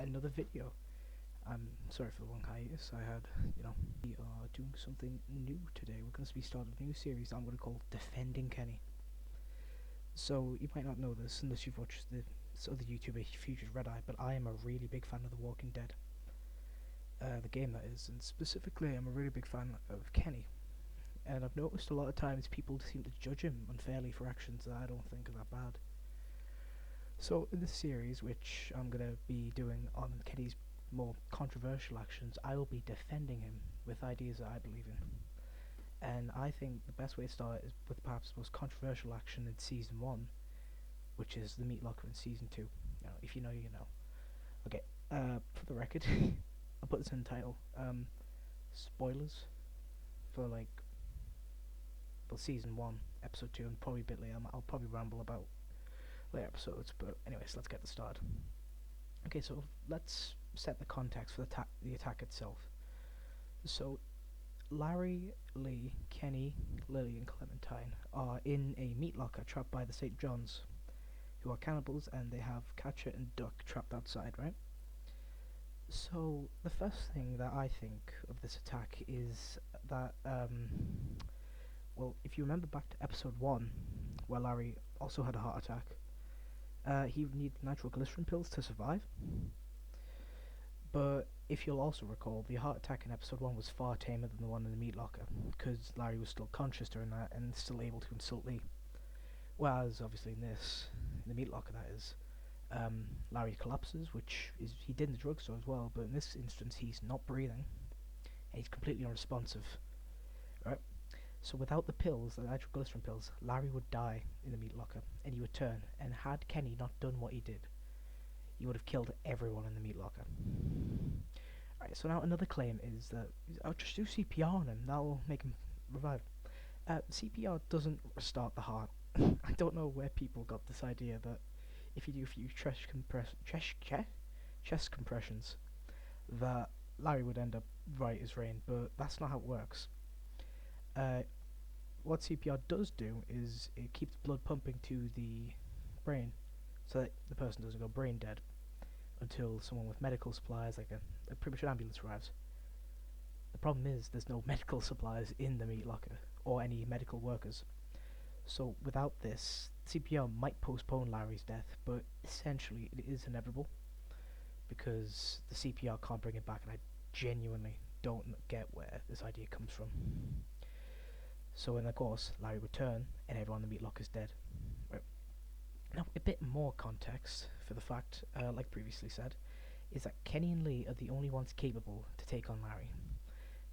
another video. I'm sorry for the long hiatus. I had, we are doing something new today. We're going to be starting a new series I'm going to call Defending Kenny. So, you might not know this unless you've watched this other YouTuber, Future's Red Eye, but I am a really big fan of The Walking Dead. The game, that is, and specifically, I'm a really big fan of Kenny. And I've noticed a lot of times people seem to judge him unfairly for actions that I don't think are that bad. So, in this series, which I'm going to be doing on Kenny's more controversial actions, I will be defending him with ideas that I believe in. And I think the best way to start is with perhaps the most controversial action in Season 1, which is the meat locker in Season 2. If you know, you know. Okay, for the record, I'll put this in the title. Spoilers for, Season 1, Episode 2, and probably a bit later. I'll probably ramble about later episodes, but anyways, let's get started. Okay, so let's set the context for the attack itself. So, Larry, Lee, Kenny, Lily, and Clementine are in a meat locker trapped by the St. John's, who are cannibals, and they have Catcher and Duck trapped outside, right? So, the first thing that I think of this attack is that, well, if you remember back to episode 1, where Larry also had a heart attack, he needed nitroglycerin pills to survive. But if you'll also recall, the heart attack in episode 1 was far tamer than the one in the meat locker, because Larry was still conscious during that and still able to insult Lee. Whereas, obviously, in the meat locker, that is, Larry collapses, which is he did in the drugstore as well, but in this instance he's not breathing, and he's completely unresponsive, right? So without the pills, the nitroglycerin pills, Larry would die in the meat locker, and he would turn, and had Kenny not done what he did, he would have killed everyone in the meat locker. Alright, so now another claim is that I'll just do CPR on him, that'll make him revive. CPR doesn't restart the heart. I don't know where people got this idea that if you do a few chest compressions, that Larry would end up right as rain, but that's not how it works. What CPR does do is it keeps blood pumping to the brain, so that the person doesn't go brain dead until someone with medical supplies, like a pretty much an ambulance, arrives. The problem is there's no medical supplies in the meat locker, or any medical workers. So without this, CPR might postpone Larry's death, but essentially it is inevitable, because the CPR can't bring him back, and I genuinely don't get where this idea comes from. So in of course, Larry would turn, and everyone in the meat locker is dead. Right. Now, a bit more context for the fact, like previously said, is that Kenny and Lee are the only ones capable to take on Larry.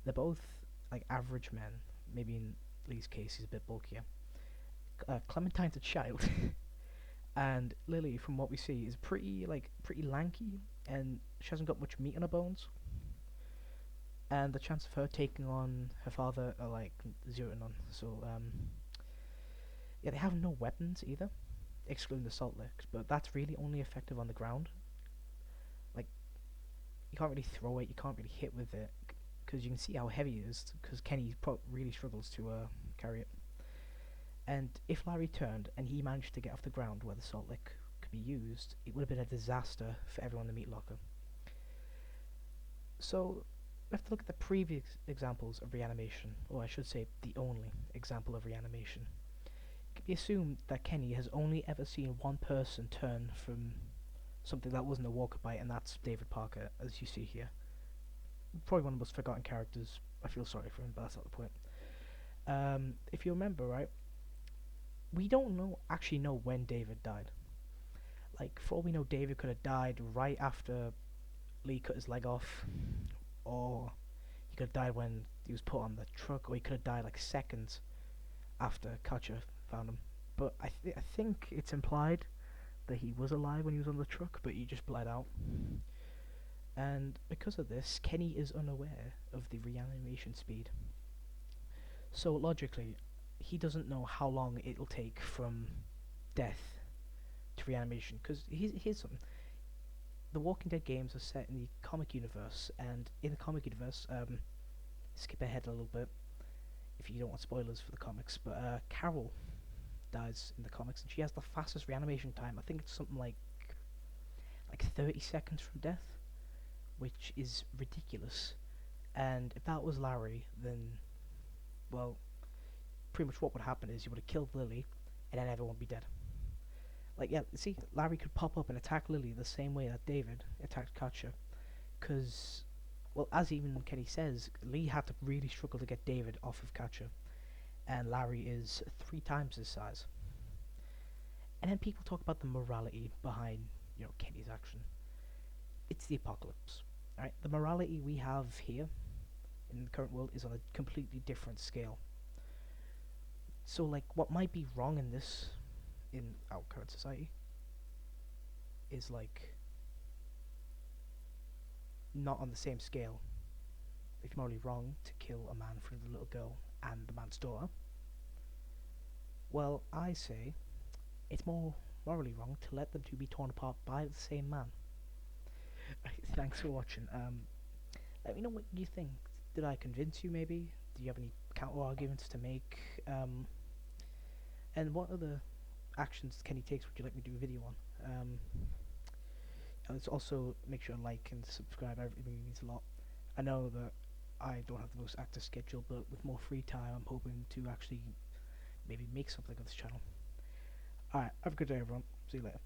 They're both average men. Maybe in Lee's case, he's a bit bulkier. Clementine's a child, and Lily, from what we see, is pretty lanky, and she hasn't got much meat on her bones. And the chance of her taking on her father are 0 to none. So yeah, they have no weapons either, excluding the salt licks, but that's really only effective on the ground. You can't really throw it, you can't really hit with it, because you can see how heavy it is, because Kenny really struggles to carry it. And if Larry turned and he managed to get off the ground where the salt lick could be used, it would have been a disaster for everyone in the meat locker. So we have to look at the previous examples of reanimation, or I should say the only example of reanimation. It can be assumed that Kenny has only ever seen one person turn from something that wasn't a walker bite, and that's David Parker, as you see here. Probably one of the most forgotten characters. I feel sorry for him, but that's not the point. If you remember, right, we don't actually know when David died. For all we know, David could have died right after Lee cut his leg off, or he could have died when he was put on the truck, or he could have died seconds after Catcher found him. But I think it's implied that he was alive when he was on the truck, but he just bled out. And because of this, Kenny is unaware of the reanimation speed. So logically, he doesn't know how long it'll take from death to reanimation. Because here's something. The Walking Dead games are set in the comic universe, and in the comic universe, skip ahead a little bit if you don't want spoilers for the comics, but Carol dies in the comics, and she has the fastest reanimation time. I think it's something like 30 seconds from death. which is ridiculous. And if that was Larry, then, well, pretty much what would happen is you would have killed Lily, and then everyone would be dead. Like, yeah, see, Larry could pop up and attack Lily the same way that David attacked Katja. Because, well, as even Kenny says, Lee had to really struggle to get David off of Katja, and Larry is 3 times his size. And then people talk about the morality behind, Kenny's action. It's the apocalypse. Alright, the morality we have here in the current world is on a completely different scale. So, like, what might be wrong in this, in our current society, is, like, not on the same scale. It's morally wrong to kill a man in front of the little girl and the man's daughter. Well, I say it's more morally wrong to let them two be torn apart by the same man. Thanks for watching. Let me know what you think. Did I convince you, maybe? Do you have any counter arguments to make? And what other actions Kenny takes would you like me to do a video on? Let's also make sure to like and subscribe. It really means a lot. I know that I don't have the most active schedule, but with more free time, I'm hoping to actually maybe make something of this channel. Alright, have a good day, everyone. See you later.